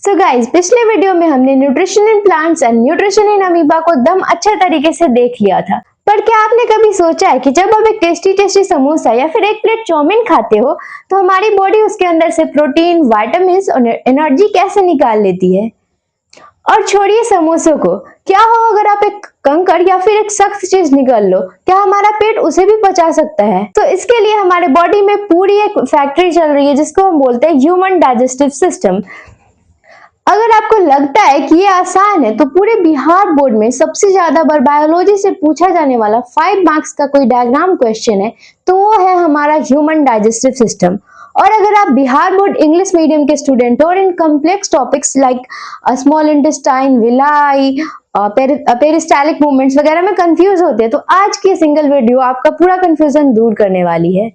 So guys, पिछले video में हमने nutrition in plants and nutrition in amoeba को एकदम अच्छे तरीके से देख लिया था। पर क्या आपने कभी सोचा है कि जब आप एक टेस्टी टेस्टी समोसा या फिर एक प्लेट चाउमीन खाते हो तो हमारी बॉडी उसके अंदर से प्रोटीन, विटामिन्स और एनर्जी कैसे निकाल लेती है? और छोड़िए समोसों को, क्या हो अगर आप एक कंकड़ या फिर एक सख्त चीज निकाल लो, क्या हमारा पेट उसे भी पचा सकता है? तो इसके लिए हमारे बॉडी में पूरी एक फैक्ट्री चल रही है जिसको हम बोलते हैं ह्यूमन डाइजेस्टिव सिस्टम। अगर आपको लगता है कि ये आसान है तो पूरे बिहार बोर्ड में सबसे ज्यादा बार बायोलॉजी से पूछा जाने वाला 5 मार्क्स का कोई डायग्राम क्वेश्चन है तो वो है हमारा ह्यूमन डाइजेस्टिव सिस्टम। और अगर आप बिहार बोर्ड इंग्लिश मीडियम के स्टूडेंट और इन complex topics like small intestine, villi, peristaltic movements वगैरह में कंफ्यूज होते हैं तो आज की सिंगल वीडियो आपका पूरा कंफ्यूजन दूर करने वाली है।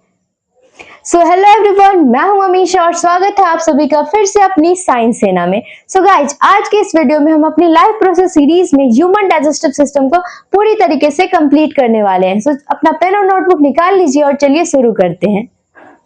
सो हेलो एवरीवन, मैं हूं अमीशा और स्वागत है आप सभी का फिर से अपनी साइंस सेना में। सो गाइज, आज के इस वीडियो में हम अपनी लाइफ प्रोसेस सीरीज में ह्यूमन डाइजेस्टिव सिस्टम को पूरी तरीके से कंप्लीट करने वाले हैं। सो अपना पेन और नोटबुक निकाल लीजिए और चलिए शुरू करते हैं।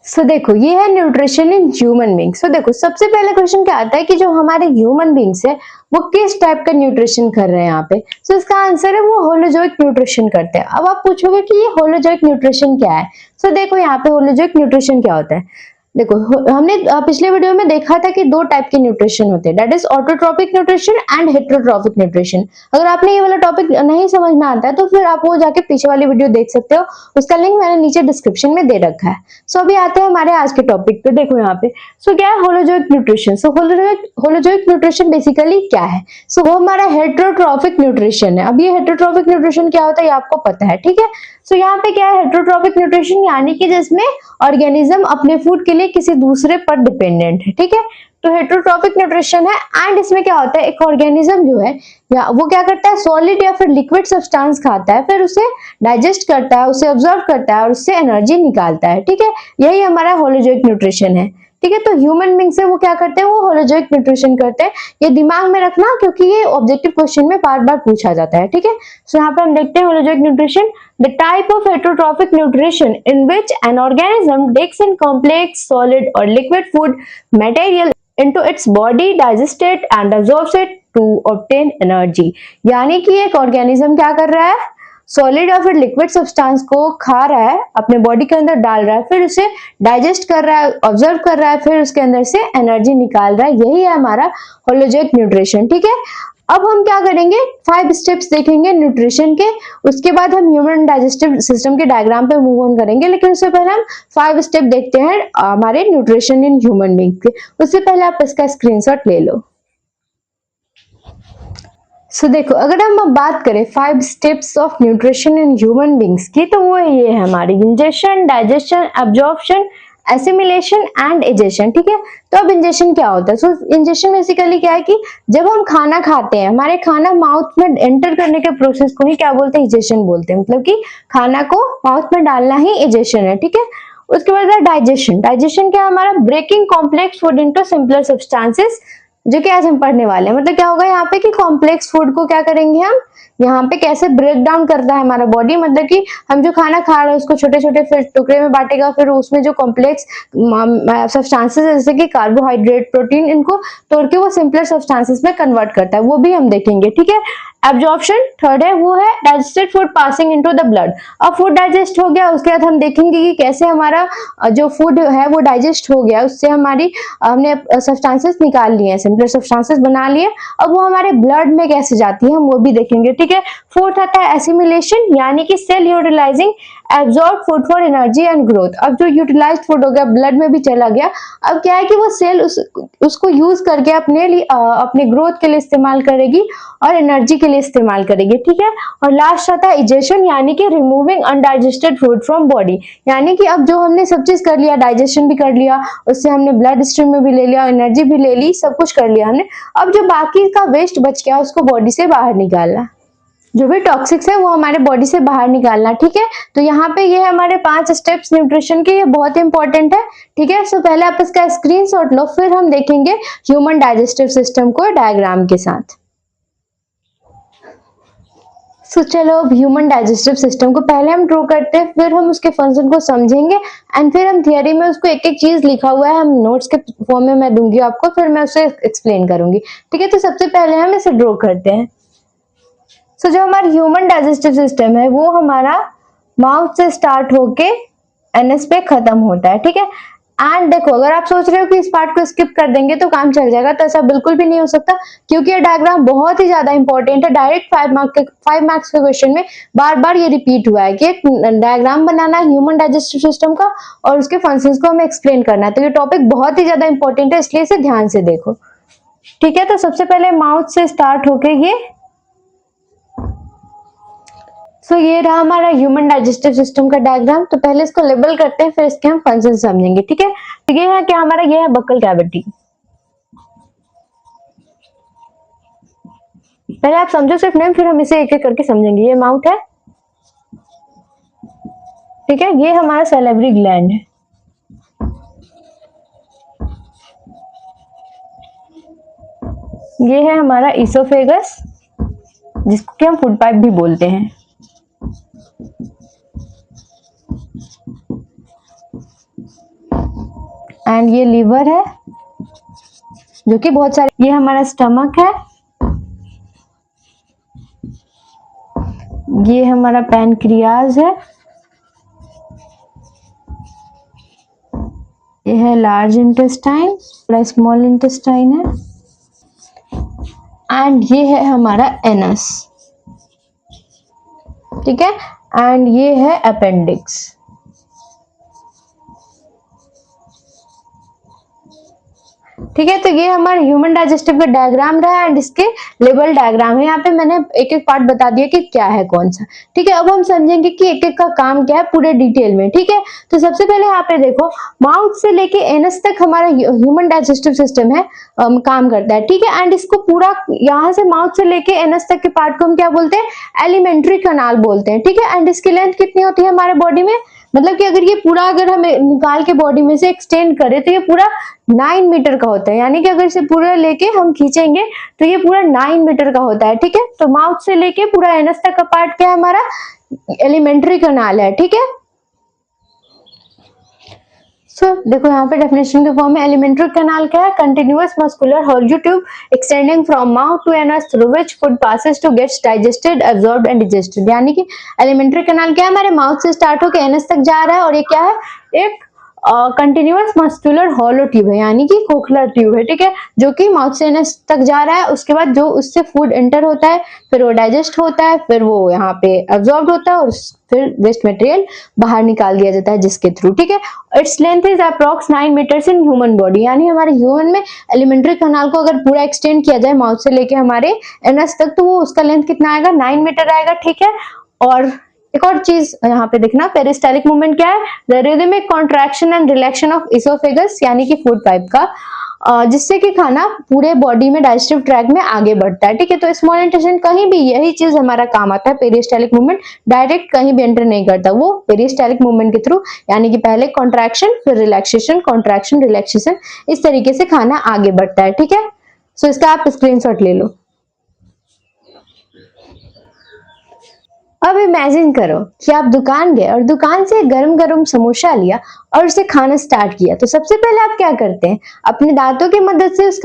सो देखो, ये है न्यूट्रिशन इन ह्यूमन बींग्स। सो देखो, सबसे पहले क्वेश्चन क्या आता है कि जो हमारे ह्यूमन बींग्स है वो किस टाइप का न्यूट्रिशन कर रहे हैं यहाँ पे। सो इसका आंसर है वो होलोजोइक न्यूट्रिशन करते हैं। अब आप पूछोगे कि ये होलोजोइक न्यूट्रिशन क्या है। सो देखो, यहाँ पे होलोजोइक न्यूट्रिशन क्या होता है। देखो, हमने पिछले वीडियो में देखा था कि 2 टाइप के न्यूट्रिशन होते हैं, that is autotrophic nutrition and heterotrophic nutrition. अगर आपने ये वाला टॉपिक नहीं समझ में आता है तो फिर आप वो जाके पीछे वाली वीडियो देख सकते हो, उसका लिंक मैंने नीचे डिस्क्रिप्शन में दे रखा है। सो अभी आते हैं हमारे आज के टॉपिक पे। देखो यहाँ पे, सो क्या है होलोजोइक न्यूट्रिशन। सो होलोजोइक न्यूट्रिशन बेसिकली क्या है? सो वो हमारा हेटेरोट्रॉपिक न्यूट्रिशन है। अब ये हेटेरोट्रॉपिक न्यूट्रिशन क्या होता है ये आपको पता है, ठीक है। सो यहाँ पे क्या है हेटेरोट्रॉपिक न्यूट्रिशन, यानी कि जिसमें ऑर्गेनिज्म अपने फूड के लिए किसी दूसरे पर डिपेंडेंट है, ठीक है। तो हेटेरोट्रॉपिक न्यूट्रिशन है एंड इसमें क्या होता है, एक ऑर्गेनिज्म जो है या वो क्या करता है, सॉलिड या फिर लिक्विड सब्सटेंस खाता है, फिर उसे डाइजेस्ट करता है, उसे ऑब्जर्व करता है और उससे एनर्जी निकालता है, ठीक है। यही हमारा होलोजोइक न्यूट्रिशन है, ठीक है। तो ह्यूमन बींग से वो क्या करते हैं, वो होलोजोइक न्यूट्रिशन करते हैं। ये दिमाग में रखना क्योंकि ये ऑब्जेक्टिव क्वेश्चन में बार बार पूछा जाता है, ठीक है। सो यहाँ पे हम देखते हैं holozoic nutrition, the type of heterotrophic nutrition in which an organism takes in complex solid और liquid food material into its body, digest it and absorbs it to obtain energy। यानी कि एक ऑर्गेनिज्म क्या कर रहा है, सॉलिड या फिर लिक्विड सब्सटेंस को खा रहा है, अपने बॉडी के अंदर डाल रहा है, फिर उसे डाइजेस्ट कर रहा है, ऑब्जर्व कर रहा है, फिर उसके अंदर से एनर्जी निकाल रहा है। यही है हमारा होलोजोइक न्यूट्रिशन, ठीक है। अब हम क्या करेंगे, 5 स्टेप्स देखेंगे न्यूट्रिशन के, उसके बाद हम ह्यूमन डाइजेस्टिव सिस्टम के डायग्राम पे मूव ऑन करेंगे। लेकिन उससे पहले हम 5 स्टेप देखते हैं हमारे न्यूट्रिशन इन ह्यूमन बींग के। उससे पहले आप इसका स्क्रीनशॉट ले लो। सो देखो, अगर हम अब बात करें 5 steps of nutrition in human beings की, तो वो ये है हमारी ingestion, digestion, absorption, assimilation and egestion, ठीक है। तो अब इंजेशन क्या होता है? सो इंजेशन बेसिकली क्या है कि जब हम खाना खाते हैं, हमारे खाना माउथ में एंटर करने के प्रोसेस को ही क्या बोलते हैं, इजेशन बोलते हैं। मतलब कि खाना को माउथ में डालना ही इजेशन है, ठीक है। उसके बाद डाइजेशन। डाइजेशन क्या है हमारा, breaking complex food into simpler substances, जो कि आज हम पढ़ने वाले हैं। मतलब क्या होगा यहाँ पे कि कॉम्प्लेक्स फूड को क्या करेंगे हम, यहाँ पे कैसे ब्रेक डाउन करता है हमारा बॉडी। मतलब कि हम जो खाना खा रहे हैं उसको छोटे छोटे फिर टुकड़े में बांटेगा, फिर उसमें जो कॉम्प्लेक्स सब्सटेंसेस जैसे कि कार्बोहाइड्रेट, प्रोटीन, इनको तोड़ के वो सिंपलर सब्सटेंसेस में कन्वर्ट करता है, वो भी हम देखेंगे, ठीक है। एब्जॉर्प्शन थर्ड है, वो है digested food passing into the blood. अब फूड डाइजेस्ट हो गया, उसके बाद हम देखेंगे कि कैसे हमारा जो फूड है वो डाइजेस्ट हो गया, उससे हमारी हमने सब्सटेंसेस निकाल लिए हैं, सिंपलर सब्सटेंसेस बना लिए, अब वो हमारे ब्लड में कैसे जाती है हम वो भी देखेंगे, ठीक है। फोर्थ आता है एसिमिलेशन, यानी कि cell utilising absorb food for energy and growth. अब जो यूटिलाइज्ड फूड हो गया, ब्लड में भी चला गया, अब क्या है कि वो सेल उसको यूज करके अपने लिए अपने ग्रोथ के लिए इस्तेमाल करेगी और एनर्जी के लिए इस्तेमाल करेगी, ठीक है। और लास्ट आता है इजेशन, यानी कि removing undigested food from body. यानी कि अब जो हमने सब चीज कर लिया, डाइजेशन भी कर लिया, उससे हमने ब्लड स्ट्रीम में भी ले लिया, एनर्जी भी ले ली, सब कुछ कर लिया हमने। अब जो बाकी का वेस्ट बच गया उसको बॉडी से बाहर निकालना, जो भी टॉक्सिक्स है वो हमारे बॉडी से बाहर निकालना, ठीक है। तो यहाँ पे ये हमारे 5 स्टेप्स न्यूट्रिशन के, ये बहुत इंपॉर्टेंट है, ठीक है। सो पहले आप इसका स्क्रीनशॉट लो, फिर हम देखेंगे ह्यूमन डाइजेस्टिव सिस्टम को डायग्राम के साथ। चलो अब ह्यूमन डाइजेस्टिव सिस्टम को पहले हम ड्रॉ करते हैं, फिर हम उसके फंक्शन को समझेंगे एंड फिर हम थियरी में उसको एक एक चीज लिखा हुआ है हम नोट्स के फॉर्म में मैं दूंगी आपको, फिर मैं उसे एक्सप्लेन करूंगी। ठीक है, तो सबसे पहले हम इसे ड्रॉ करते हैं। जो हमारा ह्यूमन डाइजेस्टिव सिस्टम है वो हमारा माउथ से स्टार्ट होके एनएस पे खत्म होता है। ठीक है, एंड देखो अगर आप सोच रहे हो कि इस पार्ट को स्किप कर देंगे तो काम चल जाएगा, तो ऐसा बिल्कुल भी नहीं हो सकता, क्योंकि ये डायग्राम बहुत ही ज्यादा इंपॉर्टेंट है। डायरेक्ट 5 मार्क्स के क्वेश्चन में बार बार ये रिपीट हुआ है कि एक डायग्राम बनाना है ह्यूमन डाइजेस्टिव सिस्टम का और उसके फंक्शंस को हमें एक्सप्लेन करना है। तो ये टॉपिक बहुत ही ज्यादा इंपॉर्टेंट है, इसलिए इसे ध्यान से देखो। ठीक है, तो सबसे पहले माउथ से स्टार्ट होके ये ये रहा हमारा ह्यूमन डाइजेस्टिव सिस्टम का डायग्राम। तो पहले इसको लेबल करते हैं, फिर इसके हम फंक्शन समझेंगे। ठीक है, तो ये है क्या हमारा, ये है बक्कल कैविटी। पहले आप समझो सिर्फ नेम, फिर हम इसे एक एक करके समझेंगे। ये माउथ है, ठीक है, ये हमारा सैलिवरी ग्लैंड है, ये है हमारा इसोफेगस जिसको कि हम फूड पाइप भी बोलते हैं। एंड ये लीवर है जो कि बहुत सारे, ये हमारा स्टमक है, ये हमारा पैनक्रियाज है, ये है लार्ज इंटेस्टाइन, स्मॉल इंटेस्टाइन है, एंड ये है हमारा एनस। ठीक है, एंड ये है अपेंडिक्स। ठीक है, तो ये हमारा ह्यूमन डाइजेस्टिव का डायग्राम रहा एंड इसके लेबल डायग्राम है। यहाँ पे मैंने एक एक पार्ट बता दिया कि क्या है कौन सा। ठीक है, अब हम समझेंगे कि एक एक का काम क्या है पूरे डिटेल में। ठीक है, तो सबसे पहले यहाँ पे देखो माउथ से लेके एनस तक हमारा ह्यूमन डाइजेस्टिव सिस्टम है, काम करता है। ठीक है, एंड इसको पूरा यहाँ से माउथ से लेके एनस तक के पार्ट को हम क्या बोलते हैं, एलिमेंट्री कनाल बोलते हैं। ठीक है, एंड इसकी लेंथ कितनी होती है हमारे बॉडी में, मतलब कि अगर ये पूरा अगर हम निकाल के बॉडी में से एक्सटेंड करें तो ये पूरा 9 मीटर का होता है, यानी कि अगर इसे पूरा लेके हम खींचेंगे तो ये पूरा 9 मीटर का होता है। ठीक है, तो माउथ से लेके पूरा एनस तक का पार्ट क्या है हमारा, एलिमेंट्री कनाल है। ठीक है, देखो यहाँ पे डेफिनेशन के फॉर्म में एलिमेंट्री कैनाल क्या है, continuous muscular hollow tube extending from mouth to anus through which food passes to gets digested, absorbed and digested. यानी कि एलिमेंट्री कैनाल क्या है, हमारे माउथ से स्टार्ट होकर एनस तक जा रहा है और ये क्या है, एक कंटिन्यूअस मस्कुलर हॉलो ट्यूब है, यानी कि खोखला ट्यूब है। ठीक है, जो कि माउथ से एनस तक जा रहा है, उसके बाद जो उससे फूड एंटर होता है फिर वो डाइजेस्ट होता है, फिर वो यहाँ पे एब्जॉर्ब होता है और फिर वेस्ट मटेरियल बाहर निकाल दिया जाता है जिसके थ्रू। ठीक है, its length is approx 9 metres in human body, यानी हमारे ह्यूमन में एलिमेंट्री कैनाल को अगर पूरा एक्सटेंड किया जाए माउथ से लेके हमारे एनस तक तो वो उसका लेंथ कितना आएगा, 9 मीटर आएगा। ठीक है, और एक और चीज यहाँ पे देखना, पेरिस्टालिक मूवमेंट क्या है, the rhythmic contraction and रिलैक्शन of oesophagus, यानी कि फूड पाइप का, जिससे कि खाना पूरे बॉडी में डाइजेस्टिव ट्रैक में आगे बढ़ता है। ठीक है, तो स्मॉल इंटेस्टाइन कहीं भी यही चीज हमारा काम आता है, पेरिस्टालिक मूवमेंट डायरेक्ट कहीं भी एंटर नहीं करता, वो पेरिस्टालिक मूवमेंट के थ्रू, यानी कि पहले कॉन्ट्रैक्शन फिर रिलैक्सेशन, कॉन्ट्रैक्शन रिलैक्सेशन, इस तरीके से खाना आगे बढ़ता है। ठीक है, सो इसका आप स्क्रीनशॉट ले लो। अब इमेजिन करो कि आप दुकान गए और दुकान से गरम गरम समोसा लिया और उसे खाना स्टार्ट किया। तो सबसे पहले आप क्या करते हैं, अपने दांतों की मदद से उस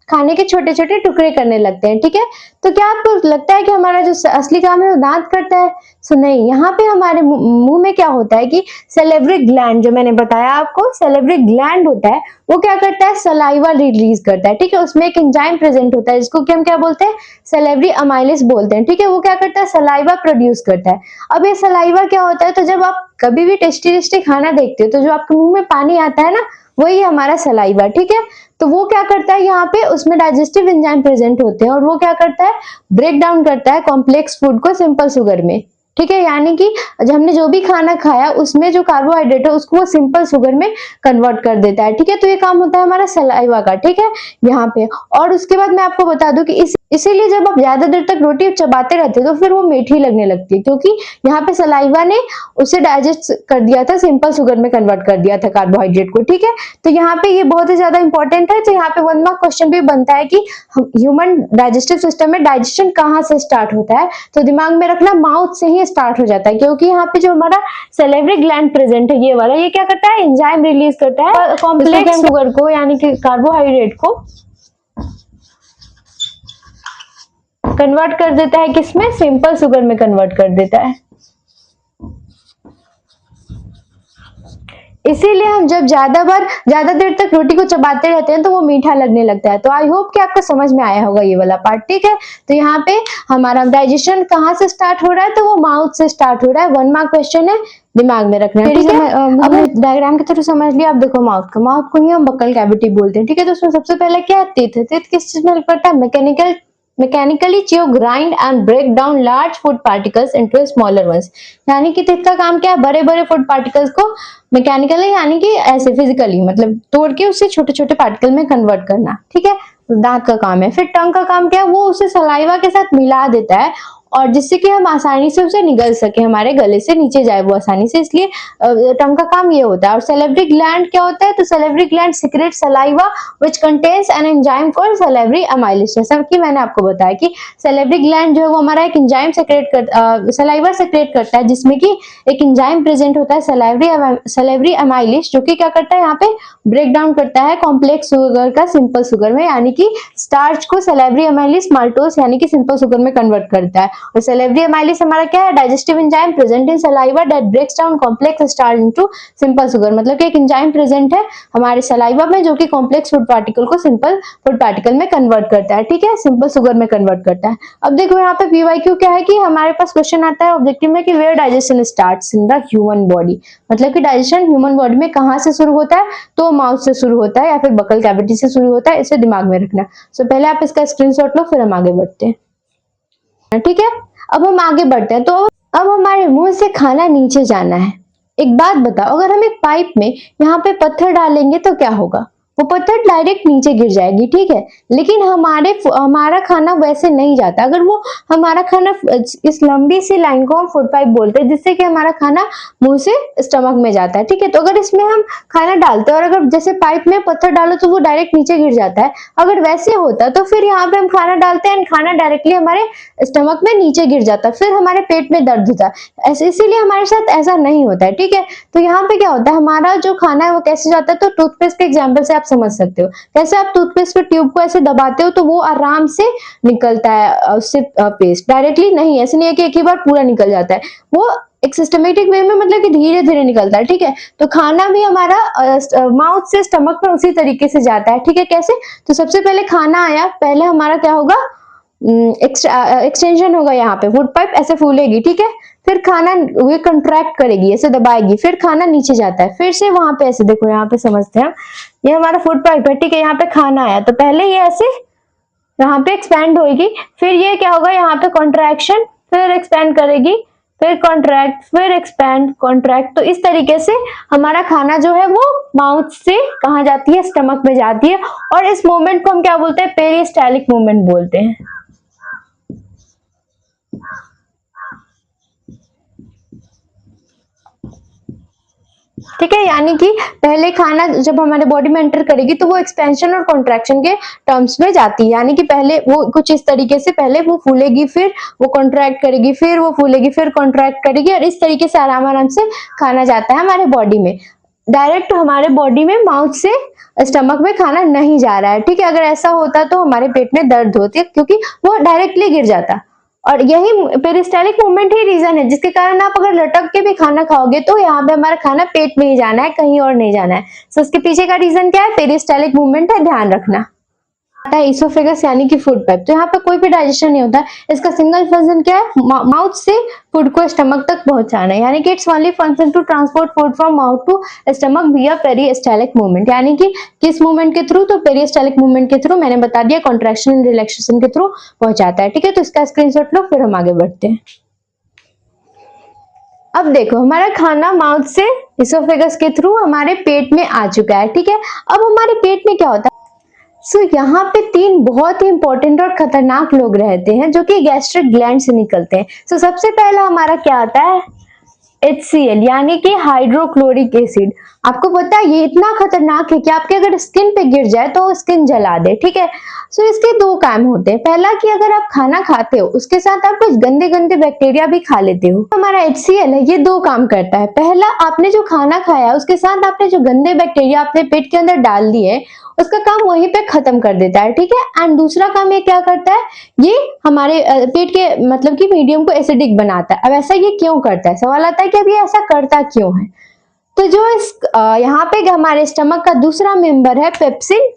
खाने के छोटे छोटे टुकड़े करने लगते हैं। ठीक है, तो क्या आपको लगता है कि हमारा जो असली काम है वो दांत करता है? सो नहीं, यहाँ पे हमारे मुंह में क्या होता है कि सेलेवरी ग्लैंड, जो मैंने बताया आपको, सेलेवरी ग्लैंड होता है, वो क्या करता है, सलाइवा रिलीज करता है। ठीक है, उसमें एक एंजाइम प्रेजेंट होता है जिसको कि हम क्या बोलते हैं, सेलेवरी अमाइलेस बोलते हैं। ठीक है, वो क्या करता है, सलाइवा प्रोड्यूस करता है। अब ये सलाइवा क्या होता है, तो जब आप कभी भी टेस्टी टेस्टी खाना देखते हो तो जो आपके मुंह में पानी आता है ना, वही हमारा सलाइवा। ठीक है, तो वो क्या करता है, यहाँ पे उसमें डाइजेस्टिव एंजाइम प्रेजेंट होते हैं और वो क्या करता है, ब्रेक डाउन करता है कॉम्प्लेक्स फूड को सिंपल शुगर में। ठीक है, यानी कि हमने जो भी खाना खाया उसमें जो कार्बोहाइड्रेट है उसको वो सिंपल शुगर में कन्वर्ट कर देता है। ठीक है, तो ये काम होता है हमारा सलाइवा का। ठीक है, यहाँ पे, और उसके बाद मैं आपको बता दूं कि इस इसीलिए जब आप ज्यादा देर तक रोटी चबाते रहते हो तो फिर वो मीठी लगने लगती है, क्योंकि यहाँ पे सलाइवा ने उसे डाइजेस्ट कर दिया था, सिंपल शुगर में कन्वर्ट कर दिया था कार्बोहाइड्रेट को। ठीक है, तो यहाँ पे ये बहुत ही ज्यादा इंपॉर्टेंट है। तो यहाँ पे 1 मार्क क्वेश्चन भी बनता है कि ह्यूमन डाइजेस्टिव सिस्टम में डाइजेशन कहाँ से स्टार्ट होता है, तो दिमाग में रखना माउथ से ही स्टार्ट हो जाता है, क्योंकि यहाँ पे जो हमारा सैलिवरी ग्लैंड प्रेजेंट है ये वाला, ये क्या करता है, एंजाइम रिलीज करता है कॉम्प्लेक्स शुगर को यानी कि कार्बोहाइड्रेट को कन्वर्ट कर देता है किसमें, सिंपल शुगर में कन्वर्ट कर देता है। इसीलिए हम जब ज्यादा देर तक रोटी को चबाते रहते हैं तो वो मीठा लगने लगता है। तो आई होप कि आपको समझ में आया होगा ये वाला पार्ट। ठीक है, तो यहाँ पे हमारा डाइजेशन कहाँ से स्टार्ट हो रहा है, तो वो माउथ से स्टार्ट हो रहा है। 1 मार्क क्वेश्चन है, दिमाग में रखना है। ठीक है, अब डायग्राम के थ्रू समझ लिया। अब देखो माउथ को ही हम बक्कल कैविटी बोलते हैं। ठीक है, तो उसमें सबसे पहले क्या है, टीथ है। टीथ किस चीज में हेल्प करता है, mechanically chew, grind and break down large food particles into smaller ones। यानी कि टीथ का काम क्या है, बड़े बड़े फूड पार्टिकल्स को मैकेनिकली यानी कि ऐसे फिजिकली मतलब तोड़ के उससे छोटे छोटे पार्टिकल में कन्वर्ट करना। ठीक है, दांत का काम है। फिर टंग का काम क्या है, वो उसे सलाइवा के साथ मिला देता है और जिससे कि हम आसानी से उसे निगल सके, हमारे गले से नीचे जाए वो आसानी से, इसलिए टंग का काम ये होता है। और सैलिवरी ग्लैंड क्या होता है, तो salivary gland secret saliva which contains an enzyme called salivary amylase. जैसा कि मैंने आपको बताया कि सैलिवरी ग्लैंड जो है वो हमारा एक एंजाइम सलाइवा सेक्रेट करता है, जिसमें कि एक एंजाइम प्रेजेंट होता है सैलिवरी अमाइलेज, जो कि क्या करता है, यहाँ पे ब्रेक डाउन करता है कॉम्प्लेक्स शुगर का सिंपल शुगर में, यानी कि स्टार्च को सैलिवरी अमाइलेज माल्टोज यानी कि सिंपल शुगर में कन्वर्ट करता है। और सैलिवरी अमाइलेज हमारा क्या है, digestive enzyme present in saliva that breaks down complex starch into simple sugar. मतलब कि एक एंजाइम प्रेजेंट है हमारे सलाइवा में जो कि कॉम्प्लेक्स फूड पार्टिकल को सिंपल फूड पार्टिकल में कन्वर्ट करता है। ठीक है, सिंपल शुगर में कन्वर्ट करता है। अब देखो यहाँ पे पीवाईक्यू क्या है कि हमारे पास क्वेश्चन आता है ऑब्जेक्टिव में कि where digestion starts in the human body. मतलब कि डाइजेशन ह्यूमन बॉडी में कहाँ से शुरू होता है, तो माउथ से शुरू होता है या फिर बकल कैविटी से शुरू होता है। इसे दिमाग में रखना। सो पहले आप इसका स्क्रीनशॉट लो, फिर हम आगे बढ़ते हैं। ठीक है, अब हम आगे बढ़ते हैं। तो अब हमारे मुंह से खाना नीचे जाना है। एक बात बताओ, अगर हम एक पाइप में यहाँ पे पत्थर डालेंगे तो क्या होगा, वो पत्थर डायरेक्ट नीचे गिर जाएगी। ठीक है, लेकिन हमारा खाना वैसे नहीं जाता। अगर वो हमारा खाना इस लंबी सी लाइन को हम फूड पाइप बोलते हैं, जिससे कि हमारा खाना मुंह से स्टमक में जाता है। ठीक है, तो अगर इसमें हम खाना डालते हैं और अगर जैसे पाइप में पत्थर डालो तो वो डायरेक्ट नीचे गिर जाता है, अगर वैसे होता तो फिर यहाँ पे हम खाना डालते हैं, खाना डायरेक्टली हमारे स्टमक में नीचे गिर जाता, फिर हमारे पेट में दर्द होता है। इसीलिए हमारे साथ ऐसा नहीं होता है। ठीक है, तो यहाँ पे क्या होता है, हमारा जो खाना है वो कैसे जाता है, तो टूथपेस्ट के एग्जाम्पल से आप समझ सकते हो। कैसे आप टूथपेस्ट के ट्यूब को ऐसे दबाते हो तो वो आराम से निकलता है, उससे पेस्ट डायरेक्टली नहीं, ऐसे नहीं है कि एक ही बार पूरा निकल जाता है, वो एक सिस्टमेटिक वे में मतलब कि धीरे धीरे निकलता है। ठीक है, तो खाना भी हमारा माउथ से स्टमक पर उसी तरीके से जाता है। ठीक है, कैसे, तो सबसे पहले खाना आया, पहले हमारा क्या होगा, एक्सटेंशन होगा, यहाँ पे फूड पाइप ऐसे फूलेगी। ठीक है, फिर खाना ये कंट्रैक्ट करेगी, ऐसे दबाएगी, फिर खाना नीचे जाता है, फिर से वहां पे ऐसे, देखो यहाँ पे समझते हैं, ये हमारा फूड पाइप है। ठीक है, यहाँ पे खाना आया तो पहले ये ऐसे यहाँ पे एक्सपैंड होगी, फिर ये क्या होगा, यहाँ पे कॉन्ट्रैक्शन, फिर एक्सपैंड करेगी, फिर कॉन्ट्रैक्ट, फिर एक्सपैंड, कॉन्ट्रैक्ट। तो इस तरीके से हमारा खाना जो है वो माउथ से कहाँ जाती है, स्टमक में जाती है। और इस मूवमेंट को हम क्या बोलते हैं, पेरिस्टालिक मूवमेंट बोलते हैं। ठीक है, यानी कि पहले खाना जब हमारे बॉडी में एंटर करेगी तो वो एक्सपेंशन और कॉन्ट्रैक्शन के टर्म्स में जाती है, यानी कि पहले वो कुछ इस तरीके से, पहले वो फूलेगी, फिर वो कॉन्ट्रैक्ट करेगी, फिर वो फूलेगी, फिर कॉन्ट्रैक्ट करेगी, और इस तरीके से आराम आराम से खाना जाता है हमारे बॉडी में। डायरेक्ट हमारे बॉडी में माउथ से स्टमक में खाना नहीं जा रहा है। ठीक है, अगर ऐसा होता तो हमारे पेट में दर्द होती है, क्योंकि वो डायरेक्टली गिर जाता। और यही पेरिस्टालिक मूवमेंट ही रीजन है जिसके कारण आप अगर लटक के भी खाना खाओगे तो यहाँ पे हमारा खाना पेट में ही जाना है, कहीं और नहीं जाना है। सो इसके पीछे का रीजन क्या है, पेरिस्टालिक मूवमेंट है, ध्यान रखना। आता है इसोफेगस यानी कि फूड पाइप। तो यहाँ पे कोई भी डाइजेशन नहीं होता है, इसका सिंगल फंक्शन क्या है, माउथ से फूड को स्टमक तक पहुंचाना है, यानी कि its only function to transport food from mouth to stomach via peristaltic movement. यानी कि किस मूवमेंट के थ्रू, तो पेरिस्टालिक मूवमेंट के थ्रू, मैंने बता दिया, कॉन्ट्रैक्शन एंड रिलैक्सेशन के थ्रू पहुंचाता है। ठीक है, तो इसका स्क्रीनशॉट लो, फिर हम आगे बढ़ते हैं। अब देखो हमारा खाना माउथ से इसोफेगस के थ्रू हमारे पेट में आ चुका है। ठीक है, अब हमारे पेट में क्या होता है, सो यहाँ पे तीन बहुत ही इंपॉर्टेंट और खतरनाक लोग रहते हैं जो कि गैस्ट्रिक ग्लैंड से निकलते हैं। सो सबसे पहला हमारा क्या आता है, HCl यानी कि हाइड्रोक्लोरिक एसिड। आपको पता है ये इतना खतरनाक है कि आपके अगर स्किन पे गिर जाए तो स्किन जला दे, ठीक है। सो इसके दो काम होते हैं। पहला कि अगर आप खाना खाते हो उसके साथ आप कुछ गंदे गंदे बैक्टीरिया भी खा लेते हो, हमारा HCl है ये दो काम करता है। पहला, आपने जो खाना खाया उसके साथ आपने जो गंदे बैक्टीरिया अपने पेट के अंदर डाल दिए उसका काम वहीं पे खत्म कर देता है, ठीक है। एंड दूसरा काम ये क्या करता है, ये हमारे पेट के मतलब कि मीडियम को एसिडिक बनाता है। अब ऐसा ये क्यों करता है, सवाल आता है कि अब ये ऐसा करता क्यों है। तो जो इस यहाँ पे हमारे स्टमक का दूसरा मेंबर है पेप्सिन,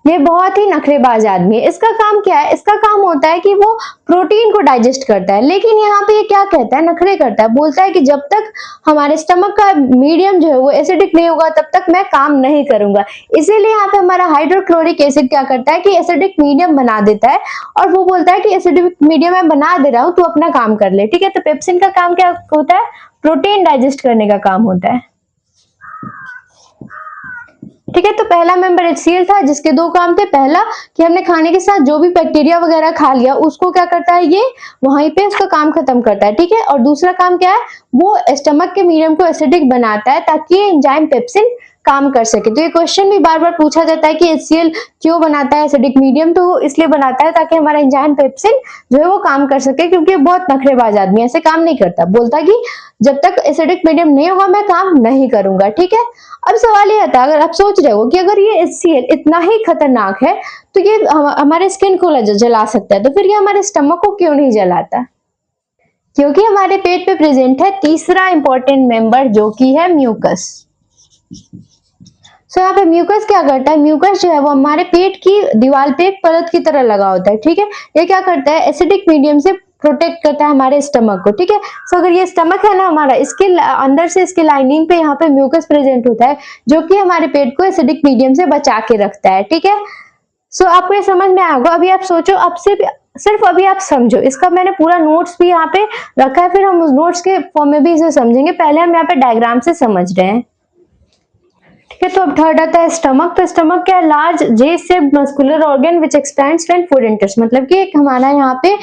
ये बहुत ही नखरेबाज आदमी है। इसका काम क्या है, इसका काम होता है कि वो प्रोटीन को डाइजेस्ट करता है, लेकिन यहाँ पे ये क्या कहता है, नखरे करता है। बोलता है कि जब तक हमारे स्टमक का मीडियम जो है वो एसिडिक नहीं होगा तब तक मैं काम नहीं करूंगा। इसीलिए यहाँ पे हमारा हाइड्रोक्लोरिक एसिड क्या करता है कि एसिडिक मीडियम बना देता है और वो बोलता है कि एसिडिक मीडियम मैं बना दे रहा हूँ, तू अपना काम कर ले, ठीक है। तो पेप्सिन का काम क्या होता है, प्रोटीन डाइजेस्ट करने का काम होता है, ठीक है। तो पहला मेंबर HCl था जिसके दो काम थे। पहला कि हमने खाने के साथ जो भी बैक्टीरिया वगैरह खा लिया उसको क्या करता है, ये वहीं पे उसका काम खत्म करता है, ठीक है। और दूसरा काम क्या है, वो स्टमक के मीडियम को एसिडिक बनाता है ताकि ये एंजाइम पेप्सिन काम कर सके। तो ये क्वेश्चन भी बार बार पूछा जाता है कि HCl क्यों बनाता है एसिडिक मीडियम, तो इसलिए बनाता है ताकि हमारा एंजाइम पेप्सिन जो है वो काम कर सके, क्योंकि बहुत नखरेबाज आदमी ऐसे काम नहीं करता, बोलता है कि जब तक एसिडिक मीडियम नहीं होगा मैं काम नहीं करूंगा, ठीक है। अब सवाल ये आता है, अगर आप सोच रहे हो कि अगर ये HCl इतना ही खतरनाक है तो ये हमारे स्किन को जला सकता है, तो फिर ये हमारे स्टमक को क्यों नहीं जलाता, क्योंकि हमारे पेट पे प्रेजेंट है तीसरा इंपॉर्टेंट मेंबर जो कि है म्यूकस। सो यहाँ पे म्यूकस क्या करता है, म्यूकस जो है वो हमारे पेट की दीवार पे एक परत की तरह लगा होता है, ठीक है। ये क्या करता है, एसिडिक मीडियम से प्रोटेक्ट करता है हमारे स्टमक को, ठीक है। सो अगर ये स्टमक है ना हमारा, इसके अंदर से इसके लाइनिंग पे यहाँ पे म्यूकस प्रेजेंट होता है जो कि हमारे पेट को एसिडिक मीडियम से बचा के रखता है, ठीक है। सो आपको ये समझ में आया होगा। अभी आप सोचो, अब सिर्फ अभी आप समझो, इसका मैंने पूरा नोट्स भी यहाँ पे रखा है, फिर हम उस नोट्स के फॉर्म में भी इसे समझेंगे। पहले हम यहाँ पे डायग्राम से समझ रहे हैं, ठीक है। तो अब थर्ड आता है स्टमक। तो स्टमक क्या है, large J shaped muscular organ which expends when food enters. मतलब कि एक हमारा यहाँ पे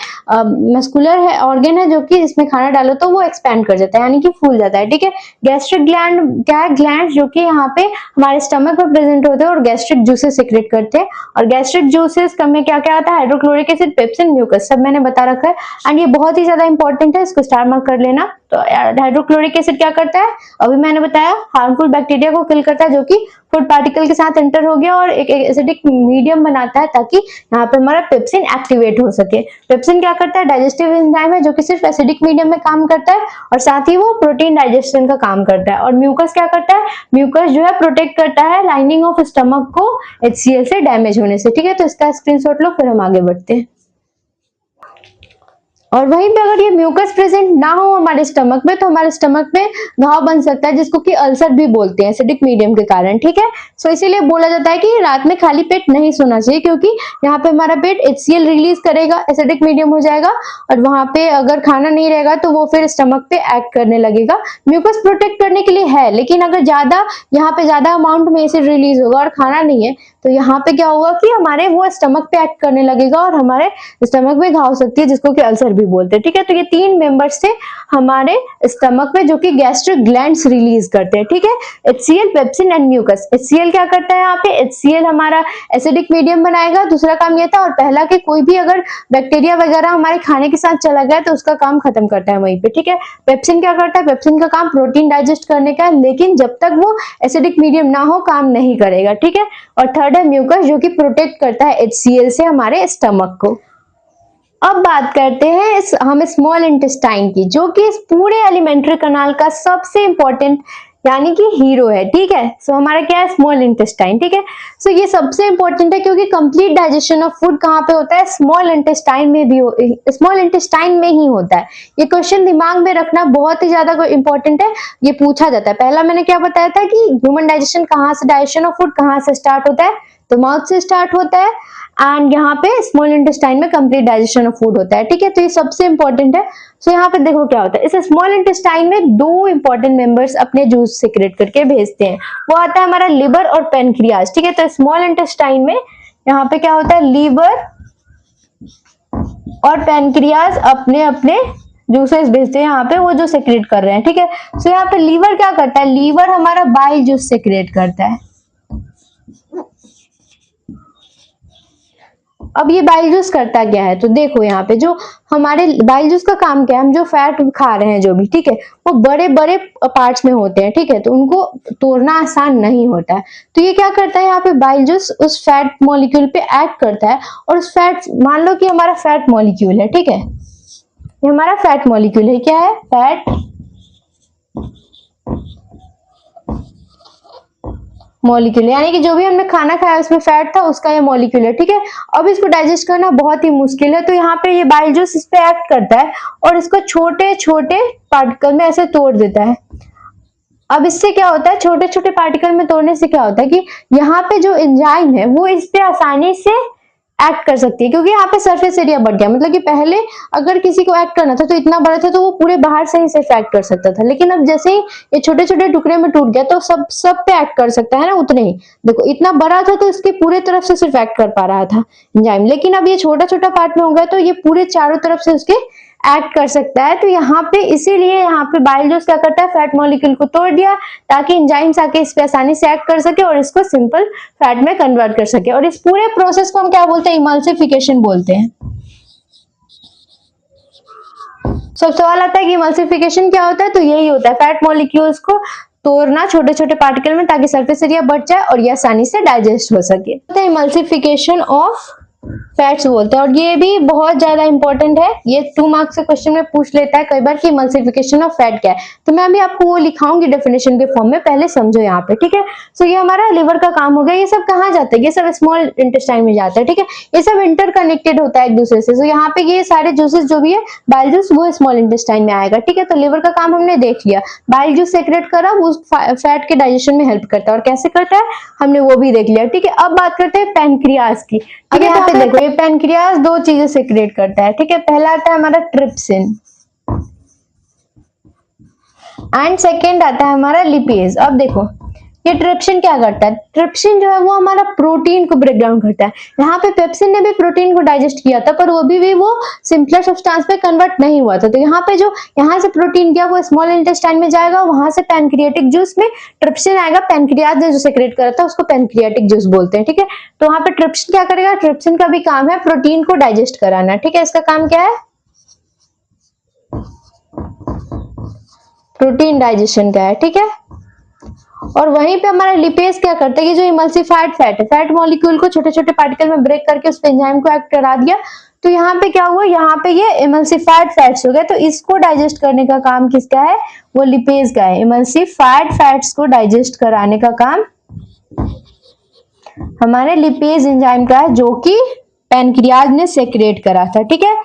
मस्कुलर है ऑर्गन है जो कि इसमें खाना डालो तो वो एक्सपेंड कर जाता है, यानी कि फूल जाता है, ठीक है। गैस्ट्रिक ग्लैंड क्या है, ग्लैंड जो कि यहाँ पे हमारे स्टमक में प्रेजेंट होते हैं और गैस्ट्रिक जूसेस सिक्रेट करते हैं। और गैस्ट्रिक जूसेस में क्या क्या आता है, हाइड्रोक्लोरिक एसिड, पेप्सिन, म्यूकस, सब मैंने बता रखा है। एंड ये बहुत ही ज्यादा इंपॉर्टेंट है, इसको स्टार मार्क कर लेना। तो हाइड्रोक्लोरिक एसिड क्या करता है, अभी मैंने बताया, हार्मफुल बैक्टीरिया को किल करता है जो कि फूड पार्टिकल के साथ एंटर हो गया और एक एसिडिक मीडियम बनाता है ताकि यहाँ पे हमारा पेप्सिन एक्टिवेट हो सके। पेप्सिन क्या करता है, डाइजेस्टिव एंजाइम है जो कि सिर्फ एसिडिक मीडियम में काम करता है और साथ ही वो प्रोटीन डाइजेशन का काम करता है। और म्यूकस क्या करता है, म्यूकस जो है प्रोटेक्ट करता है लाइनिंग ऑफ स्टमक को HCl से डैमेज होने से, ठीक है। तो इसका स्क्रीनशॉट लो, फिर हम आगे बढ़ते हैं। और वहीं पे अगर ये म्यूकस प्रेजेंट ना हो हमारे स्टमक में तो हमारे स्टमक में घाव बन सकता है जिसको कि अल्सर भी बोलते हैं एसिडिक मीडियम के कारण, ठीक है। सो इसीलिए बोला जाता है कि रात में खाली पेट नहीं सोना चाहिए, क्योंकि यहाँ पे हमारा पेट HCl रिलीज करेगा, एसिडिक मीडियम हो जाएगा और वहां पे अगर खाना नहीं रहेगा तो वो फिर स्टमक पे एक्ट करने लगेगा। म्यूकस प्रोटेक्ट करने के लिए है, लेकिन अगर यहाँ पे ज्यादा अमाउंट में एसिड रिलीज होगा और खाना नहीं है तो यहाँ पे क्या होगा कि हमारे वो स्टमक पे एक्ट करने लगेगा और हमारे स्टमक में घाव हो सकती है जिसको कि अल्सर भी बोलते हैं, ठीक है। तो ये तीन मेंबर्स थे हमारे स्टमक में जो कि गैस्ट्रिक ग्लैंड्स रिलीज करते हैं, ठीक है। HCl, pepsin and mucus. HCl क्या करता है, यहाँ पे HCl हमारा एसिडिक मीडियम बनाएगा, दूसरा काम ये था। और पहला कि कोई भी अगर बैक्टीरिया वगैरह हमारे खाने के साथ चला गया तो उसका काम खत्म करता है वहीं पे, ठीक है। पेप्सिन क्या करता है, पेप्सिन का काम प्रोटीन डाइजेस्ट करने का है, लेकिन जब तक वो एसिडिक मीडियम ना हो काम नहीं करेगा, ठीक है। और थर्ड है म्यूकस जो कि प्रोटेक्ट करता है HCl से हमारे स्टमक को। अब बात करते हैं हम स्मॉल इंटेस्टाइन की, जो कि इस पूरे एलिमेंट्री कनाल का सबसे इंपॉर्टेंट यानी कि हीरो है, ठीक है। सो हमारा क्या है, स्मॉल इंटेस्टाइन, ठीक है। सो ये सबसे इंपॉर्टेंट है क्योंकि कंप्लीट डाइजेशन ऑफ फूड कहाँ पे होता है, स्मॉल इंटेस्टाइन में भी, स्मॉल इंटेस्टाइन में ही होता है। ये क्वेश्चन दिमाग में रखना बहुत ही ज्यादा इंपॉर्टेंट है, ये पूछा जाता है। पहला मैंने क्या बताया था कि ह्यूमन डाइजेशन कहाँ से, डाइजेशन ऑफ फूड कहाँ से स्टार्ट होता है, तो माउथ से स्टार्ट होता है। एंड यहाँ पे स्मॉल इंटेस्टाइन में कंप्लीट डाइजेशन ऑफ फूड होता है, ठीक है। तो ये सबसे इंपॉर्टेंट है। सो यहाँ पे देखो क्या होता है, इस स्मॉल इंटेस्टाइन में दो इंपॉर्टेंट मेंबर्स अपने जूस सिक्रेट करके भेजते हैं, वो आता है हमारा लिवर और पेनक्रियाज, ठीक है। तो स्मॉल इंटेस्टाइन में यहाँ पे क्या होता है, लीवर और पेनक्रियाज अपने अपने जूसेस भेजते हैं यहाँ पे, वो जो सेक्रेट कर रहे हैं, ठीक है। सो यहाँ पे लीवर क्या करता है, लीवर हमारा बाइल जूस सेक्रेट करता है। अब ये बाइल जूस करता क्या है, तो देखो यहाँ पे जो हमारे बाइल जूस का काम क्या है, हम जो फैट खा रहे हैं जो भी, ठीक है, वो बड़े बड़े पार्ट्स में होते हैं, ठीक है। तो उनको तोड़ना आसान नहीं होता है। तो ये क्या करता है, यहाँ पे बाइल जूस उस फैट मॉलिक्यूल पे एक्ट करता है, और उस फैट, मान लो कि हमारा फैट मॉलिक्यूल है, ठीक है, ये हमारा फैट मॉलिक्यूल है, क्या है, फैट मॉलिक्यूल, यानी कि जो भी हमने खाना खाया उसमें फैट था, उसका ये मॉलिक्यूल है, ठीक है। अब इसको डाइजेस्ट करना बहुत ही मुश्किल है, तो यहाँ पे ये बाइल जूस इस पे एक्ट करता है और इसको छोटे छोटे पार्टिकल में ऐसे तोड़ देता है। अब इससे क्या होता है, छोटे छोटे पार्टिकल में तोड़ने से क्या होता है कि यहाँ पे जो एंजाइम है वो इस पे आसानी से एक्ट कर सकती है, क्योंकि यहाँ पे सरफेस एरिया बढ़ गया। मतलब कि पहले अगर किसी को एक्ट करना था तो इतना बड़ा था तो वो पूरे बाहर से ही सिर्फ एक्ट कर सकता था, लेकिन अब जैसे ही ये छोटे छोटे टुकड़े में टूट गया तो सब पे एक्ट कर सकता है ना, उतने ही। देखो इतना बड़ा था तो इसके पूरे तरफ से सिर्फ एक्ट कर पा रहा था एंजाइम, लेकिन अब ये छोटा छोटा पार्ट में हो गया तो ये पूरे चारों तरफ से उसके एक्ट कर सकता है। तो यहाँ पे इसीलिए यहाँ पे बाइल जूस क्या करता है, फैट मॉलिक्यूल को तोड़ दिया ताकि एंजाइम्स आके इस पे आसानी से एक्ट कर सके और इसको सिंपल फैट में कन्वर्ट कर सके। और इस पूरे प्रोसेस को हम क्या बोलते हैं, इमल्सिफिकेशन बोलते हैं। सब सवाल आता है कि इमल्सिफिकेशन क्या होता है, तो यही होता है, फैट मॉलिक्यूल्स को तोड़ना छोटे छोटे पार्टिकल में ताकि सरफेस एरिया बढ़ जाए और ये आसानी से डाइजेस्ट हो सके। इमल्सिफिकेशन ऑफ फैट्स बोलते हैं, और ये भी बहुत ज्यादा इंपॉर्टेंट है, ये 2 मार्क्स से क्वेश्चन में पूछ लेता है कई बार कि इमल्सिफिकेशन ऑफ फैट क्या है। तो मैं अभी आपको वो लिखाऊंगी डेफिनेशन के फॉर्म में, पहले समझो यहाँ पे, ठीक है। सो ये हमारा लिवर का काम हो गया। ये सब कहाँ जाता है, ये सब स्मॉल इंटेस्टाइन में जाता है, ठीक है। ये सब इंटरकनेक्टेड होता है एक दूसरे से। सो यहाँ पे ये सारे जूसेस जो भी है बाइल जूस, वो स्मॉल इंटेस्टाइन में आएगा, ठीक है। तो लिवर का काम हमने देख लिया, बाइल जूस सेक्रेट करा, वो फैट के डाइजेशन में हेल्प करता है, और कैसे करता है हमने वो भी देख लिया, ठीक है। अब बात करते हैं पेनक्रियाज की। अब यहाँ पे देखो, ये पेनक्रियाज दो चीजें सेक्रेट करता है, ठीक है। पहला आता है हमारा ट्रिप्सिन एंड सेकेंड आता है हमारा लिपेज। अब देखो ये ट्रिप्सिन क्या करता है, ट्रिप्सिन जो है वो हमारा प्रोटीन को ब्रेक डाउन करता है। यहाँ पे पेप्सिन ने भी प्रोटीन को डाइजेस्ट किया था, पर वो भी वो सिंपलर सब्सटेंस पे कन्वर्ट नहीं हुआ था। तो यहाँ पे जो यहाँ से प्रोटीन गया वो स्मॉल इंटेस्टाइन में जाएगा, वहां से पैनक्रियाटिक जूस में ट्रिप्सिन आएगा, पैनक्रियाज ने जो सेक्रेट करा था उसको पैनक्रियाटिक जूस बोलते हैं, ठीक है। तो वहां पे ट्रिप्सिन क्या करेगा, ट्रिप्सिन का भी काम है प्रोटीन को डाइजेस्ट कराना, ठीक है। इसका काम क्या है, प्रोटीन डाइजेशन का है, ठीक है। और वहीं पे हमारा लिपेज क्या करता है कि जो इमल्सिफाइड फैट है, फैट मॉलिक्यूल को छोटे छोटे पार्टिकल में ब्रेक करके उस पे एंजाइम को एक्ट करा दिया। तो यहाँ पे क्या हुआ, यहाँ पे ये इमल्सिफाइड फैट्स हो गए, तो इसको डाइजेस्ट करने का काम किसका है, वो लिपेज का है। इमल्सिफाइड फैट्स को डाइजेस्ट कराने का काम हमारे लिपेज एंजाइम का है, जो कि पैनक्रियाज ने सेक्रेट करा था, ठीक है।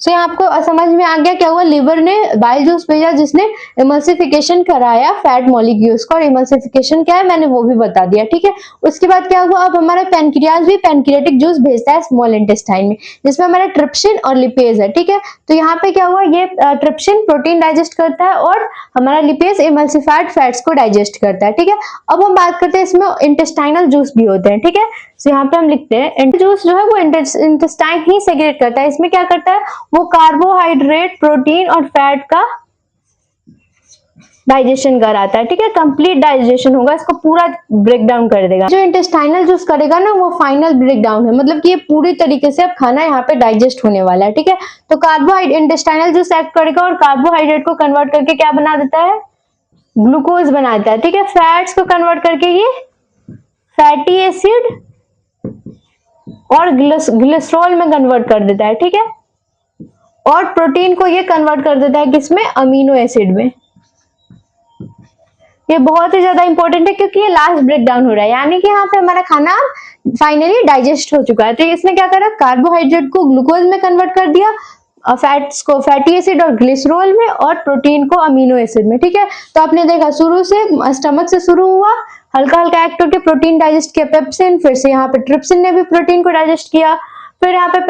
सो यहाँ आपको समझ में आ गया क्या हुआ, लिवर ने बाइल जूस भेजा जिसने इमल्सिफिकेशन कराया फैट मॉलिक्यूल्स को, और इमल्सिफिकेशन क्या है मैंने वो भी बता दिया, ठीक है। उसके बाद क्या हुआ, अब हमारा पैनक्रियाज भी पैनक्रियाटिक जूस भेजता है स्मॉल इंटेस्टाइन में, जिसमें हमारा ट्रिप्सिन और लिपेज है, ठीक है। तो यहाँ पे क्या हुआ, ये ट्रिप्सिन प्रोटीन डाइजेस्ट करता है और हमारा लिपेज इमल्सिफाइड फैट्स को डाइजेस्ट करता है, ठीक है। अब हम बात करते हैं इसमें इंटेस्टाइनल जूस भी होते हैं, ठीक है। तो यहाँ पे हम लिखते हैं जूस जो है वो इंटेस्टाइन ही सेग्रेट करता है। इसमें क्या करता है, वो कार्बोहाइड्रेट, प्रोटीन और फैट का डाइजेशन कराता है, ठीक है। कंप्लीट डाइजेशन होगा, इसको पूरा ब्रेक डाउन कर देगा। जो इंटेस्टाइनल जूस करेगा ना वो फाइनल ब्रेक डाउन है, मतलब कि ये पूरी तरीके से अब खाना यहाँ पे डाइजेस्ट होने वाला है, ठीक है। तो कार्बोहाइड्रेट, इंटेस्टाइनल जूस एक्ट करेगा और कार्बोहाइड्रेट को कन्वर्ट करके क्या बना देता है, ग्लूकोज बनाता है, ठीक है। फैट्स को कन्वर्ट करके ये फैटी एसिड और ग्लिसरॉल में कन्वर्ट कर देता है, ठीक है। और प्रोटीन को ये कन्वर्ट कर देता है किसमें, अमीनो एसिड में। ये बहुत ही ज्यादा इंपॉर्टेंट है क्योंकि ये लास्ट ब्रेक डाउन हो रहा है, यानी कि यहाँ पे हमारा खाना फाइनली डाइजेस्ट हो चुका है। तो इसने क्या करा, कार्बोहाइड्रेट को ग्लूकोज में कन्वर्ट कर दिया, फैट्स को फैटी एसिड और ग्लिसरॉल में और प्रोटीन को अमीनो एसिड में। ठीक है, तो आपने देखा शुरू से स्टमक से शुरू हुआ, हल्का हल्का एक्ट होकर प्रोटीन डाइजेस्ट किया पेप्सिन, फिर से यहाँ पे ट्रिप्सिन ने भी प्रोटीन को डाइजेस्ट किया, फिर यहाँ पे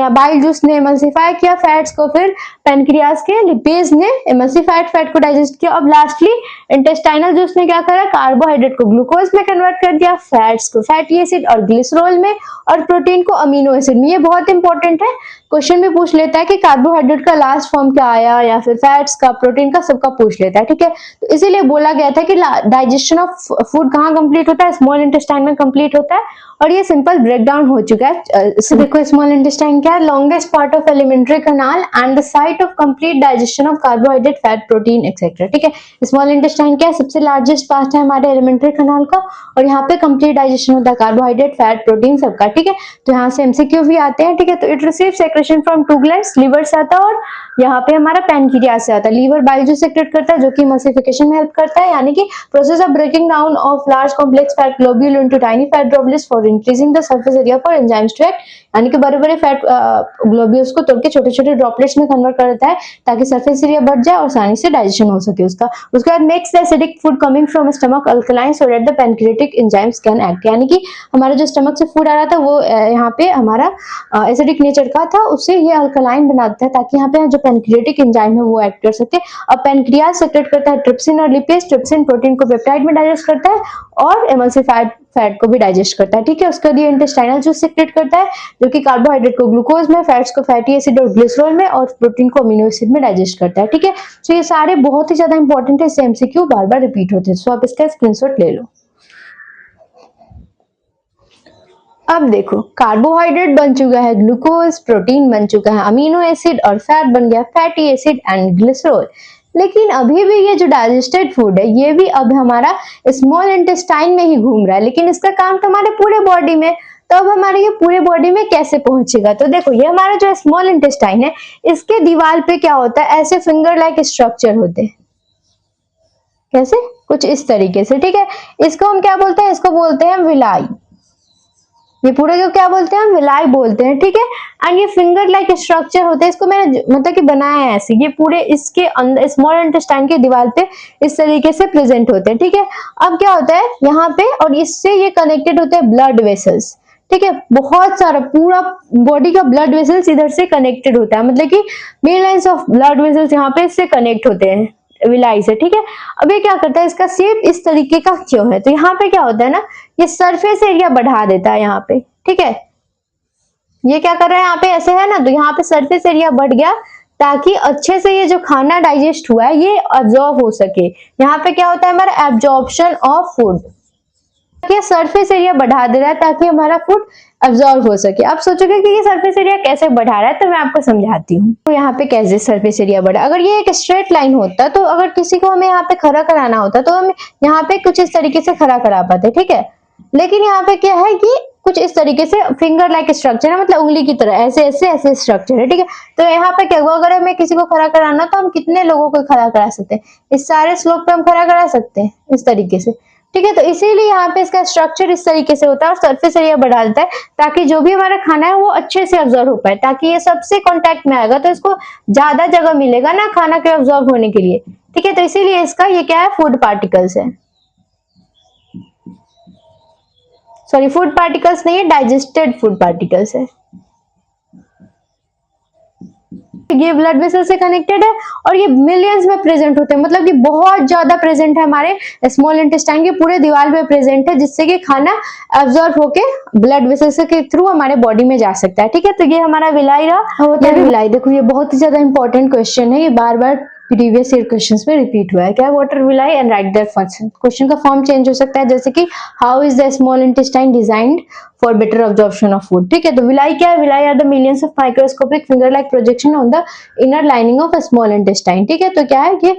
बाइल जूस ने एमल्सिफाई किया फैट्स को, फिर पैनक्रियाज के लिपेज ने एमल्सिफाइड फैट को डाइजेस्ट किया, अब लास्टली इंटेस्टाइनल जूस ने क्या करा, कार्बोहाइड्रेट को ग्लूकोज में कन्वर्ट कर दिया, फैट्स को फैटी एसिड और ग्लिसरॉल में और प्रोटीन को अमीनो एसिड में। ये बहुत इंपॉर्टेंट है, क्वेश्चन भी पूछ लेता है कि कार्बोहाइड्रेट का लास्ट फॉर्म क्या आया, या फिर फैट्स का, प्रोटीन का, सबका पूछ लेता है। ठीक है, तो इसीलिए बोला गया था कि डाइजेशन ऑफ फूड कहाँ कंप्लीट होता है, स्मॉल इंटेस्टाइन में कंप्लीट होता है, और ये सिंपल ब्रेकडाउन हो चुका है। देखो स्मॉल इंटेस्टाइन क्या है, longest part of alimentary canal and the site of complete digestion of carbohydrate, fat, protein etcetera. ठीक है, स्मॉल इंटेस्टाइन क्या है, सबसे लार्जेस्ट पार्ट है हमारे एलिमेंट्री कैनाल का, और यहाँ पे कंप्लीट डाइजेशन होता है कार्बोहाइड्रेट, फैट, प्रोटीन सबका। ठीक है, तो यहाँ से एमसीक्यू भी आते हैं। ठीक है, तो it receive secretion from two glands, liver से आता है और यहाँ पे हमारा पैनक्रियाज से आता है। लीवर बाइल जूस सेक्रेट करता है जो कि एमल्सिफिकेशन में हेल्प करता है, यानी कि process of breaking down of large complex fat globule into tiny fat droplets for increasing the surface area for enzymes to act, यानी कि बड़े बड़े फैट ग्लोब्यूल्स को तोड़ के छोटे छोटे ड्रॉपलेट्स में कन्वर्ट कर देता है ताकि सरफेस एरिया बढ़ जाए और आसानी से डाइजेशन हो सके उसका। उसके बाद makes the acidic food coming from stomach alkaline so that the pancreatic enzymes can act, यानी कि हमारा जो स्टमक से फूड आ रहा था वो यहाँ पे हमारा एसिडिक नेचर का था, उससे ये अल्कलाइन बनाता है ताकि यहाँ पे जो पैनक्रियाटिक एंजाइम है वो एक्ट कर सके। अब पैनक्रियाज सेक्रेट करता है ट्रिप्सिन और लिपेज, ट्रिप्सिन प्रोटीन को पेप्टाइड में डाइजेस्ट करता है और एमल्सिफाइड फैट को भी डाइजेस्ट करता है। ठीक है, उसके बाद ये इंटेस्टाइनल जूस सेक्रेट करता है जो कि कार्बोहाइड्रेट को ग्लूकोज में, फैट्स को फैटी एसिड और ग्लिसरॉल में और प्रोटीन को अमीनो एसिड में डाइजेस्ट करता है। ठीक है, तो ये सारे बहुत ही ज्यादा इंपॉर्टेंट है, इससे एमसीक्यू बार बार रिपीट होते हैं, सो आप इसका स्क्रीनशॉट ले लो। अब देखो कार्बोहाइड्रेट बन चुका है ग्लूकोज, प्रोटीन बन चुका है अमीनो एसिड और फैट बन गया फैटी एसिड एंड ग्लिसरॉल। लेकिन अभी भी ये जो डाइजेस्टेड फूड है ये भी अब हमारा स्मॉल इंटेस्टाइन में ही घूम रहा है, लेकिन इसका काम तो हमारे पूरे बॉडी में, तो अब हमारे ये पूरे बॉडी में कैसे पहुंचेगा। तो देखो ये हमारा जो स्मॉल इंटेस्टाइन है इसके दीवार पे क्या होता है, ऐसे फिंगर लाइक स्ट्रक्चर होते हैं, कैसे, कुछ इस तरीके से। ठीक है, इसको हम क्या बोलते हैं, इसको बोलते हैं विलाई, ये पूरे को क्या बोलते हैं, हम विलाई बोलते हैं। ठीक है, एंड ये फिंगर लाइक स्ट्रक्चर होते हैं, इसको मैंने मतलब कि बनाया है ऐसे, ये पूरे इसके अंदर स्मॉल इंटेस्टाइन के दीवार पे इस तरीके से प्रेजेंट होते हैं। ठीक है, अब क्या होता है यहाँ पे, और इससे ये कनेक्टेड होते हैं ब्लड वेसल्स। ठीक है, बहुत सारा पूरा बॉडी का ब्लड वेसल्स इधर से कनेक्टेड होता है, मतलब कि main lines of blood vessels यहाँ पे इससे कनेक्ट होते हैं विलाई से। ठीक है, अब ये क्या करता है, इसका शेप इस तरीके का क्यों है, तो यहाँ पे क्या होता है ना, ये सरफेस एरिया बढ़ा देता है यहाँ पे। ठीक है, ये क्या कर रहा है यहाँ पे ऐसे है ना, तो यहाँ पे सरफेस एरिया बढ़ गया ताकि अच्छे से ये जो खाना डाइजेस्ट हुआ है ये अब्जॉर्ब हो सके। यहाँ पे क्या होता है हमारा absorption of food, surface area बढ़ा दे रहा है ताकि हमारा फूड अब्जॉर्ब हो सके। आप सोचोगे कि ये सरफेस एरिया कैसे बढ़ा रहा है, तो मैं आपको समझाती हूँ। तो यहाँ पे कैसे सरफेस एरिया बढ़ा, अगर ये एक स्ट्रेट लाइन होता तो अगर किसी को हमें यहाँ पे खड़ा कराना होता तो हम यहाँ पे कुछ इस तरीके से खड़ा करा पाते। ठीक है, लेकिन यहाँ पे क्या है कि कुछ इस तरीके से फिंगर लाइक स्ट्रक्चर है, मतलब उंगली की तरह ऐसे ऐसे ऐसे स्ट्रक्चर है। ठीक है, तो यहाँ पे क्या हुआ, अगर हमें किसी को खड़ा कराना तो हम कितने लोगों को खड़ा करा सकते हैं, इस सारे स्लोप पे हम खड़ा करा सकते हैं इस तरीके से। ठीक है, तो इसीलिए यहाँ पे इसका स्ट्रक्चर इस तरीके से होता है और सरफेस एरिया बढ़ा देता है ताकि जो भी हमारा खाना है वो अच्छे से अब्जॉर्ब हो पाए, ताकि ये सबसे कांटेक्ट में आएगा तो इसको ज्यादा जगह मिलेगा ना खाना के अब्जॉर्ब होने के लिए। ठीक है, तो इसीलिए इसका ये क्या है, फूड पार्टिकल्स है, सॉरी फूड पार्टिकल्स नहीं है, डाइजेस्टेड फूड पार्टिकल्स है। ये ब्लड वेसल से कनेक्टेड है और ये मिलियंस में प्रेजेंट होते हैं, मतलब कि बहुत ज्यादा प्रेजेंट है हमारे स्मॉल इंटेस्टाइन के पूरे दीवार में प्रेजेंट है, जिससे कि खाना एब्जॉर्ब होके ब्लड वेसल के थ्रू हमारे बॉडी में जा सकता है। ठीक है, तो ये हमारा विलाई रहा। विलाई देखो ये बहुत ही ज्यादा इंपॉर्टेंट क्वेश्चन है, ये बार बार प्रीवियस ईयर क्वेश्चंस में रिपीट हुआ है। क्या what are villi and write their function, question का फॉर्म चेंज हो सकता है, जैसे कि how is the small intestine designed for better absorption of food. ठीक है, तो विलाई क्या है, villi are the millions of microscopic finger like projection on the inner lining of small intestine. ठीक है, तो क्या है कि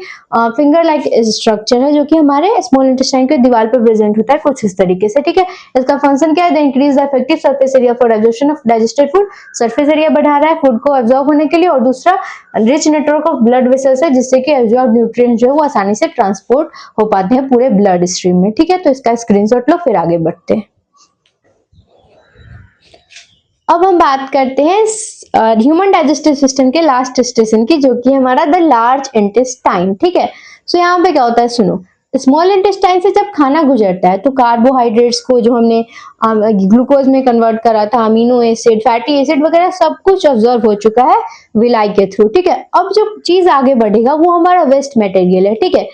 फिंगर लाइक स्ट्रक्चर है जो कि हमारे स्मॉल इंटेस्टाइन के दीवार पर प्रेजेंट होता है कुछ इस तरीके से। ठीक है, इसका फंक्शन क्या है, the increase the effective surface area for absorption of digested food, surface area बढ़ा रहा है फूड को एब्जॉर्ब होने के लिए, और दूसरा rich network of blood vessels है जिससे कि एब्जॉर्ब न्यूट्रिएंट्स जो है वो आसानी से ट्रांसपोर्ट हो पाते हैं पूरे ब्लड स्ट्रीम में। ठीक है, तो इसका स्क्रीनशॉट लो, फिर आगे बढ़ते हैं। अब हम बात करते हैं ह्यूमन डाइजेस्टिव सिस्टम के लास्ट स्टेशन की, जो कि हमारा द लार्ज इंटेस्टाइन। ठीक है, सो यहाँ पे क्या होता है, सुनो। स्मॉल इंटेस्टाइन से जब खाना गुजरता है तो कार्बोहाइड्रेट्स को, जो हमने ग्लूकोज में कन्वर्ट करा था, अमीनो एसिड, फैटी एसिड वगैरह सब कुछ ऑब्जर्व हो चुका है विलाई के थ्रू। ठीक है, अब जो चीज आगे बढ़ेगा वो हमारा वेस्ट मटेरियल है। ठीक है,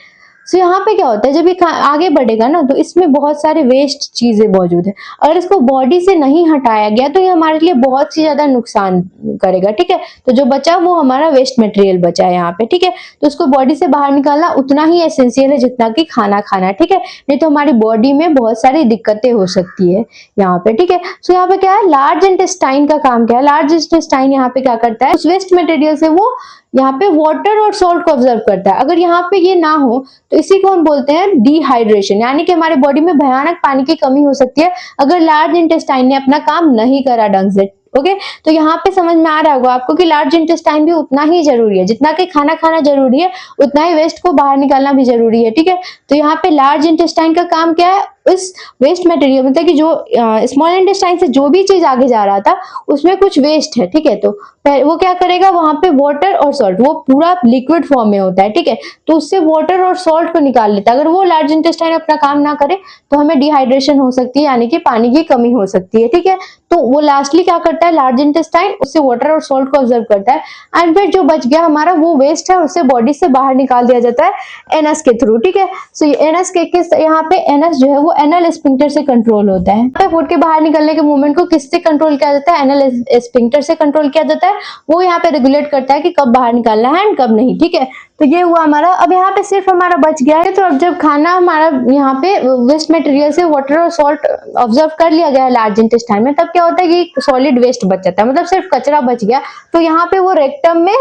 सो यहाँ पे क्या होता है, जब ये आगे बढ़ेगा ना तो इसमें बहुत सारे वेस्ट चीजें मौजूद है। अगर इसको बॉडी से नहीं हटाया गया तो ये हमारे लिए बहुत सी ज्यादा नुकसान करेगा। ठीक है, तो जो बचा वो हमारा वेस्ट मटेरियल बचा है यहाँ पे। ठीक है, तो उसको बॉडी से बाहर निकालना उतना ही एसेंशियल है जितना कि खाना खाना। ठीक है, नहीं तो हमारी बॉडी में बहुत सारी दिक्कतें हो सकती है यहाँ पे। ठीक है, सो यहाँ पे क्या है, लार्ज इंटेस्टाइन का काम क्या है, लार्ज इंटेस्टाइन यहाँ पे क्या करता है, उस वेस्ट मटेरियल से वो यहाँ पे वाटर और सॉल्ट को ऑब्जर्व करता है। अगर यहाँ पे ये ना हो तो इसी को हम बोलते हैं डिहाइड्रेशन, यानी कि हमारे बॉडी में भयानक पानी की कमी हो सकती है अगर लार्ज इंटेस्टाइन ने अपना काम नहीं करा ढंग से। ओके, तो यहाँ पे समझ में आ रहा होगा आपको कि लार्ज इंटेस्टाइन भी उतना ही जरूरी है, जितना कि खाना खाना जरूरी है उतना ही वेस्ट को बाहर निकालना भी जरूरी है। ठीक है, तो यहाँ पे लार्ज इंटेस्टाइन का काम क्या है, उस वेस्ट मटेरियल मतलब कि जो स्मॉल इंटेस्टाइन से जो भी चीज आगे जा रहा था उसमें कुछ वेस्ट है। ठीक है, तो वो क्या करेगा, वहां पे वाटर और सॉल्ट, वो पूरा लिक्विड फॉर्म में होता है। ठीक है, तो उससे वाटर और सॉल्ट को निकाल लेता है। अगर वो लार्ज इंटेस्टाइन अपना काम ना करे तो हमें डिहाइड्रेशन हो सकती है, यानी कि पानी की कमी हो सकती है। ठीक है, तो वो लास्टली क्या करता है, लार्ज इंटेस्टाइन उससे वाटर और सॉल्ट को ऑब्जर्व करता है एंड फिर जो बच गया हमारा वो वेस्ट है उससे बॉडी से बाहर निकाल दिया जाता है एनएस के थ्रू। ठीक है, सो एनएस के यहाँ पे एनएस जो है वो एनल स्फिंक्टर से कंट्रोल होता है। फूड के बाहर निकलने के मूवमेंट को किससे कंट्रोल किया जाता है, एनल स्फिंक्टर से कंट्रोल किया जाता है। वो यहाँ पे रेगुलेट करता है कि कब बाहर निकालना है एंड कब नहीं। ठीक है, तो ये हुआ हमारा। अब यहाँ पे सिर्फ हमारा बच गया है, तो अब जब खाना हमारा यहाँ पे वेस्ट मटेरियल से वाटर और सॉल्ट ऑब्जर्व कर लिया गया है लार्ज इंटेस्टाइन में, तब क्या होता है कि सॉलिड वेस्ट बच जाता है, मतलब सिर्फ कचरा बच गया। तो यहाँ पे वो रेक्टम में,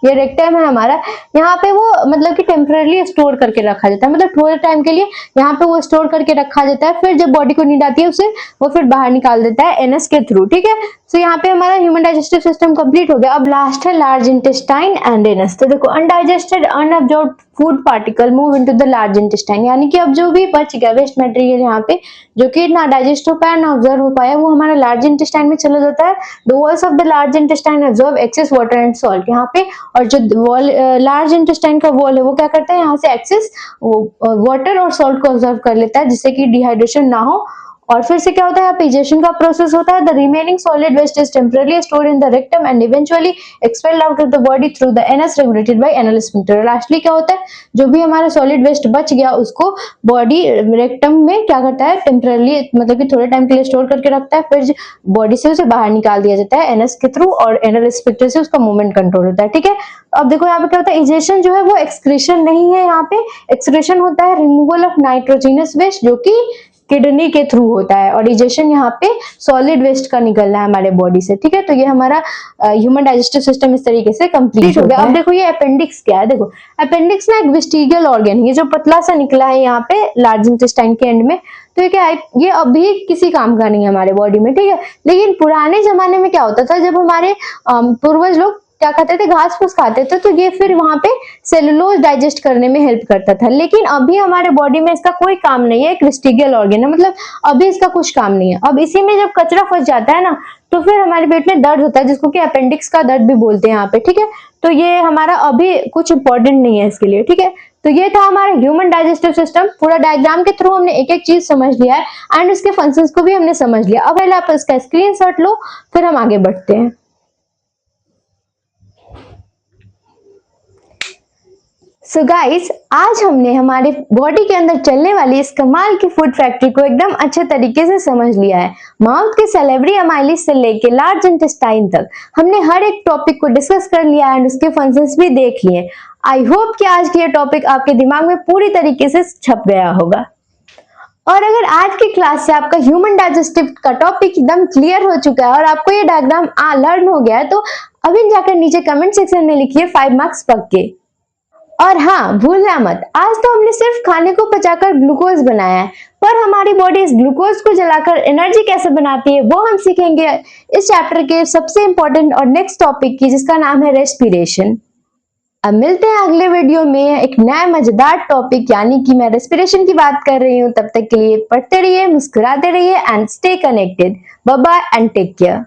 ये रेक्टम है हमारा, यहाँ पे वो मतलब कि टेम्पररी स्टोर करके रखा जाता है, मतलब थोड़े टाइम के लिए यहाँ पे वो स्टोर करके रखा जाता है। फिर जब बॉडी को नीड आती है उसे वो फिर बाहर निकाल देता है एनएस के थ्रू। ठीक है, सो यहाँ पे हमारा ह्यूमन डाइजेस्टिव सिस्टम कंप्लीट हो गया। अब लास्ट है लार्ज इंटेस्टाइन एंड एनएस। तो देखो, undigested unabsorbed food particle move into the large intestine, यानी कि अब जो भी बच गया वेस्ट मटेरियल यहाँ पे जो कि ना डाइजेस्ट हो पाया ना ऑब्जर्व हो पाया, वो हमारा लार्ज इंटेस्टाइन में चला जाता है। The walls of the large intestine observe excess water and salt यहाँ पे, और जो वॉल लार्ज इंटेस्टाइन का वॉल है वो क्या करता है, यहाँ से एक्सेस वाटर और सॉल्ट को ऑब्जर्व कर लेता है जिससे कि डिहाइड्रेशन ना हो। और फिर से क्या होता है, डाइजेशन का प्रोसेस होता है। The remaining solid waste is temporarily stored in the rectum and eventually expelled out of the body through the anus regulated by anal sphincter. Lastly क्या होता है, जो भी हमारा सॉलिड वेस्ट बच गया उसको बॉडी रेक्टम में क्या करता है, टेम्परली मतलब कि थोड़े टाइम के लिए स्टोर करके रखता है, फिर बॉडी से उसे बाहर निकाल दिया जाता है एनएस के थ्रू, और एनल स्फिंक्टर से उसका मूवमेंट कंट्रोल होता है। ठीक है, अब देखो यहाँ पे क्या होता है, इजेशन जो है वो एक्सक्रीशन नहीं है, यहाँ पे एक्सक्रीशन होता है रिमूवल ऑफ नाइट्रोजिनस वेस्ट जो कि किडनी के थ्रू होता है, और डाइजेशन यहाँ पे सॉलिड वेस्ट का निकलना है हमारे बॉडी से। ठीक है, तो ये हमारा ह्यूमन डाइजेस्टिव सिस्टम इस तरीके से कंप्लीट हो गया। अब देखो ये अपेंडिक्स क्या है, देखो अपेंडिक्स ना एक वेस्टिगियल ऑर्गन है, ये जो पतला सा निकला है यहाँ पे लार्ज इंटेस्टाइन के एंड में, तो ये क्या है, ये अभी किसी काम का नहीं है हमारे बॉडी में। ठीक है, लेकिन पुराने जमाने में क्या होता था, जब हमारे पूर्वज लोग क्या खाते थे, घास फूस खाते थे, तो ये फिर वहां पे सेलुलोज डाइजेस्ट करने में हेल्प करता था। लेकिन अभी हमारे बॉडी में इसका कोई काम नहीं है, एक वेस्टिगियल ऑर्गन है, मतलब अभी इसका कुछ काम नहीं है। अब इसी में जब कचरा फंस जाता है ना तो फिर हमारे पेट में दर्द होता है, जिसको कि अपेंडिक्स का दर्द भी बोलते हैं यहाँ पे। ठीक है, तो ये हमारा अभी कुछ इंपॉर्टेंट नहीं है इसके लिए। ठीक है, तो ये था हमारा ह्यूमन डाइजेस्टिव सिस्टम। पूरा डायग्राम के थ्रू हमने एक एक चीज समझ लिया है एंड उसके फंक्शंस को भी हमने समझ लिया। अब पहले आप इसका स्क्रीनशॉट लो, फिर हम आगे बढ़ते हैं। सो गाइस, आज हमने हमारे बॉडी के अंदर चलने वाली इस कमाल की फूड फैक्ट्री को एकदम अच्छे तरीके से समझ लिया है। माउथ के सैलिवरी अमाइलिस से लेके लार्ज इंटेस्टाइन तक हमने हर एक टॉपिक को डिस्कस कर लिया एंड उसके फंक्शंस भी देख लिए। आई होप कि आज की ये टॉपिक आपके दिमाग में पूरी तरीके से छप गया होगा। और अगर आज की क्लास से आपका ह्यूमन डाइजेस्टिव का टॉपिक एकदम क्लियर हो चुका है और आपको ये डायग्राम लर्न हो गया है, तो अभी जाकर नीचे कमेंट सेक्शन में लिखिए 5 मार्क्स पक्के। और हाँ, भूलना मत, आज तो हमने सिर्फ खाने को पचाकर ग्लूकोज बनाया है, पर हमारी बॉडी इस ग्लूकोज को जलाकर एनर्जी कैसे बनाती है वो हम सीखेंगे इस चैप्टर के सबसे इंपॉर्टेंट और नेक्स्ट टॉपिक की, जिसका नाम है रेस्पिरेशन। अब मिलते हैं अगले वीडियो में एक नया मजेदार टॉपिक, यानी कि मैं रेस्पिरेशन की बात कर रही हूँ। तब तक के लिए पढ़ते रहिए, मुस्कुराते रहिए and stay connected. Bye bye and take care.